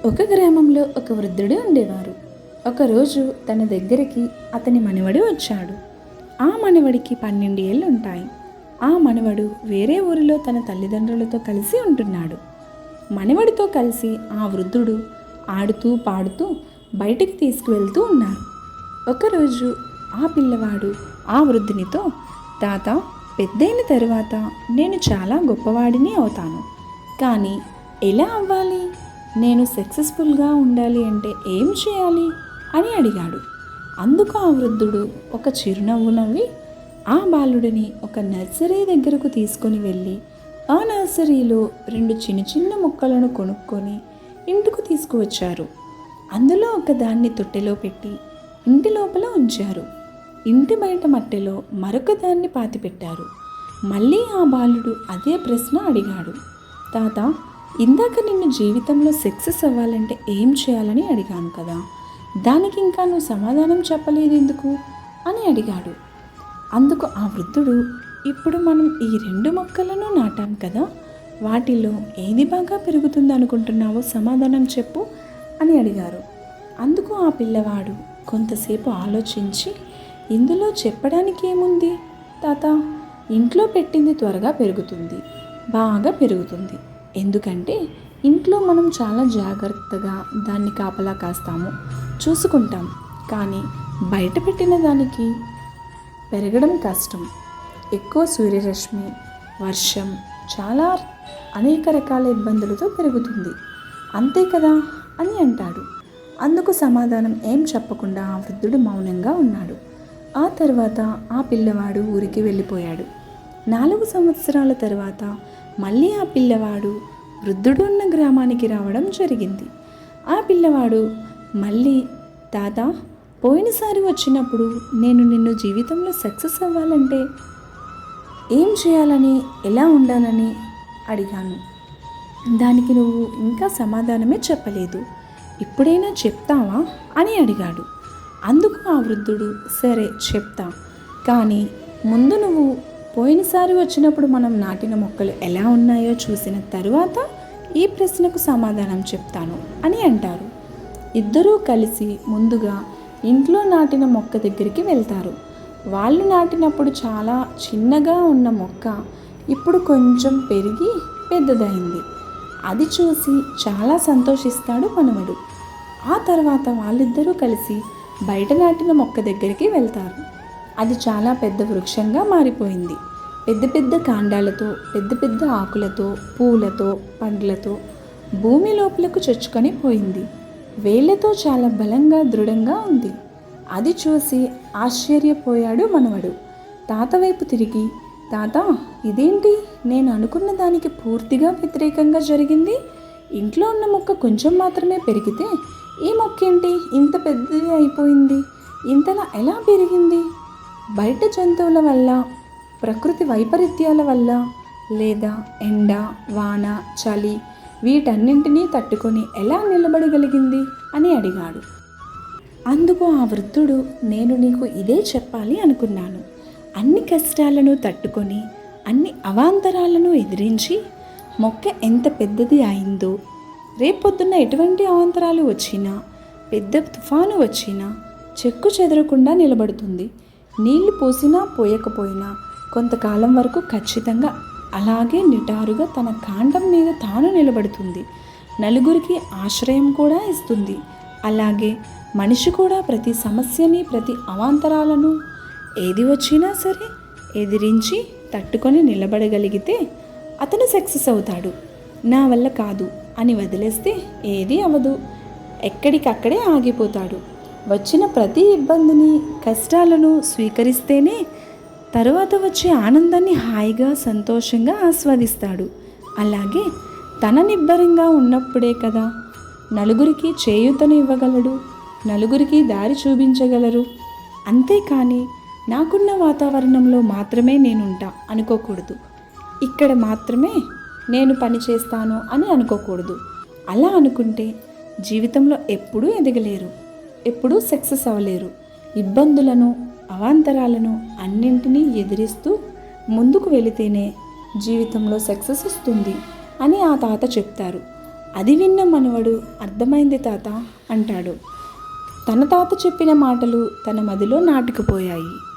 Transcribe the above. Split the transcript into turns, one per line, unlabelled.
ఒక గ్రామంలో ఒక వృద్ధుడు ఉండేవారు. ఒకరోజు తన దగ్గరికి అతని మనవడు వచ్చాడు. ఆ మనవడికి 12 ఏళ్ళు ఉంటాయి. ఆ మనవడు వేరే ఊరిలో తన తల్లిదండ్రులతో కలిసి ఉంటున్నాడు. మనవడితో కలిసి ఆ వృద్ధుడు ఆడుతూ పాడుతూ బయటికి తీసుకువెళ్తూ ఉన్నారు. ఒకరోజు ఆ పిల్లవాడు ఆ వృద్ధునితో, తాత, పెద్దయిన తరువాత నేను చాలా గొప్పవాడిని అవుతాను, కానీ ఎలా అవ్వాలి? నేను సక్సెస్ఫుల్గా ఉండాలి అంటే ఏం చేయాలి అని అడిగాడు. అందుకు ఆ వృద్ధుడు ఒక చిరునవ్వు నవ్వి ఆ బాలుడిని ఒక నర్సరీ దగ్గరకు తీసుకొని వెళ్ళి ఆ నర్సరీలో 2 చిన్న చిన్న మొక్కలను కొనుక్కొని ఇంటికి తీసుకువచ్చారు. అందులో ఒకదాన్ని తొట్టెలో పెట్టి ఇంటి లోపల ఉంచారు. ఇంటి బయట మట్టెలో మరొక దాన్ని పాతిపెట్టారు. మళ్ళీ ఆ బాలుడు అదే ప్రశ్న అడిగాడు. తాత, ఇందాక నిన్ను జీవితంలో సక్సెస్ అవ్వాలంటే ఏం చేయాలని అడిగాను కదా, దానికి ఇంకా నువ్వు సమాధానం చెప్పలేదు ఎందుకు అని అడిగాడు. అందుకు ఆ వృద్ధుడు, ఇప్పుడు మనం ఈ 2 మొక్కలను నాటాం కదా, వాటిలో ఏది బాగా పెరుగుతుంది అనుకుంటున్నావో సమాధానం చెప్పు అని అడిగారు. అందుకు ఆ పిల్లవాడు కొంతసేపు ఆలోచించి, ఇందులో చెప్పడానికి ఏముంది తాత, ఇంట్లో పెట్టింది త్వరగా పెరుగుతుంది, బాగా పెరుగుతుంది. ఎందుకంటే ఇంట్లో మనం చాలా జాగ్రత్తగా దాన్ని కాపలా కాస్తాము, చూసుకుంటాం. కానీ బయట పెట్టిన దానికి పెరగడం కష్టం. ఎక్కువ సూర్యరశ్మి, వర్షం, చాలా అనేక రకాల ఇబ్బందులతో పెరుగుతుంది, అంతే కదా అని అంటాడు. అందుకు సమాధానం ఏం చెప్పకుండా ఆ వృద్ధుడు మౌనంగా ఉన్నాడు. ఆ తర్వాత ఆ పిల్లవాడు ఊరికి వెళ్ళిపోయాడు. 4 సంవత్సరాల తర్వాత మళ్ళీ ఆ పిల్లవాడు వృద్ధుడు ఉన్న గ్రామానికి రావడం జరిగింది. ఆ పిల్లవాడు మళ్ళీ, తాత, పోయినసారి వచ్చినప్పుడు నేను నిన్ను జీవితంలో సక్సెస్ అవ్వాలంటే ఏం చేయాలని, ఎలా ఉండాలని అడిగాను, దానికి నువ్వు ఇంకా సమాధానమే చెప్పలేదు, ఇప్పుడైనా చెప్తావా అని అడిగాడు. అందుకు ఆ వృద్ధుడు, సరే చెప్తా, కానీ ముందు నువ్వు పోయినసారి వచ్చినప్పుడు మనం నాటిన మొక్కలు ఎలా ఉన్నాయో చూసిన తరువాత ఈ ప్రశ్నకు సమాధానం చెప్తాను అని అంటారు. ఇద్దరూ కలిసి ముందుగా ఇంట్లో నాటిన మొక్క దగ్గరికి వెళ్తారు. వాళ్ళు నాటినప్పుడు చాలా చిన్నగా ఉన్న మొక్క ఇప్పుడు కొంచెం పెరిగి పెద్దదైంది. అది చూసి చాలా సంతోషిస్తాడు మనవడు. ఆ తర్వాత వాళ్ళిద్దరూ కలిసి బయట నాటిన మొక్క దగ్గరికి వెళ్తారు. అది చాలా పెద్ద వృక్షంగా మారిపోయింది. పెద్ద పెద్ద కాండాలతో, పెద్ద పెద్ద ఆకులతో, పూలతో, పండ్లతో భూమి లోపలకు చొచ్చుకొని పోయింది. వేళ్లతో చాలా బలంగా, దృఢంగా ఉంది. అది చూసి ఆశ్చర్యపోయాడు మనవడు. తాత వైపు తిరిగి, తాత, ఇదేంటి, నేను అనుకున్న దానికి పూర్తిగా వ్యతిరేకంగా జరిగింది. ఇంట్లో ఉన్న మొక్క కొంచెం మాత్రమే పెరిగితే ఈ మొక్క ఏంటి ఇంత పెద్దది అయిపోయింది, ఇంతలా ఎలా పెరిగింది? బయట జంతువుల వల్ల, ప్రకృతి వైపరీత్యాల వల్ల, లేదా ఎండ, వాన, చలి వీటన్నింటినీ తట్టుకొని ఎలా నిలబడగలిగింది అని అడిగాడు. అందుకు ఆ వృద్ధుడు, నేను నీకు ఇదే చెప్పాలి అనుకున్నాను. అన్ని కష్టాలను తట్టుకొని, అన్ని అవాంతరాలను ఎదిరించి మొక్క ఎంత పెద్దది అయిందో, రేపొద్దున్న ఎటువంటి అవాంతరాలు వచ్చినా, పెద్ద తుఫాను వచ్చినా చెక్కు చెదరకుండా నిలబడుతుంది. నీళ్లు పోసినా పోయకపోయినా కొంతకాలం వరకు ఖచ్చితంగా అలాగే నిటారుగా తన కాండం మీద తాను నిలబడుతుంది. నలుగురికి ఆశ్రయం కూడా ఇస్తుంది. అలాగే మనిషి కూడా ప్రతి సమస్యని, ప్రతి అవాంతరాలను ఏది వచ్చినా సరే ఎదిరించి తట్టుకొని నిలబడగలిగితే అతను సక్సెస్ అవుతాడు. నా వల్ల కాదు అని వదిలేస్తే ఏదీ అవ్వదు, ఎక్కడికక్కడే ఆగిపోతాడు. వచ్చిన ప్రతి ఇబ్బందిని, కష్టాలను స్వీకరిస్తేనే తరువాత వచ్చే ఆనందాన్ని హాయిగా, సంతోషంగా ఆస్వాదిస్తాడు. అలాగే తన నిబ్బరంగా ఉన్నప్పుడే కదా నలుగురికి చేయూతను ఇవ్వగలడు, నలుగురికి దారి చూపించగలరు. అంతేకాని నాకున్న వాతావరణంలో మాత్రమే నేనుంటా అనుకోకూడదు, ఇక్కడ మాత్రమే నేను పని చేస్తాను అని అనుకోకూడదు. అలా అనుకుంటే జీవితంలో ఎప్పుడూ ఎదగలేరు, ఎప్పుడూ సక్సెస్ అవ్వలేరు. ఇబ్బందులను, అవాంతరాలను అన్నింటినీ ఎదిరిస్తూ ముందుకు వెళితేనే జీవితంలో సక్సెస్ వస్తుంది అని ఆ తాత చెప్తారు. అది విన్న మనవడు అర్థమైంది తాత అంటాడు. తన తాత చెప్పిన మాటలు తన మదిలో నాటుకుపోయాయి.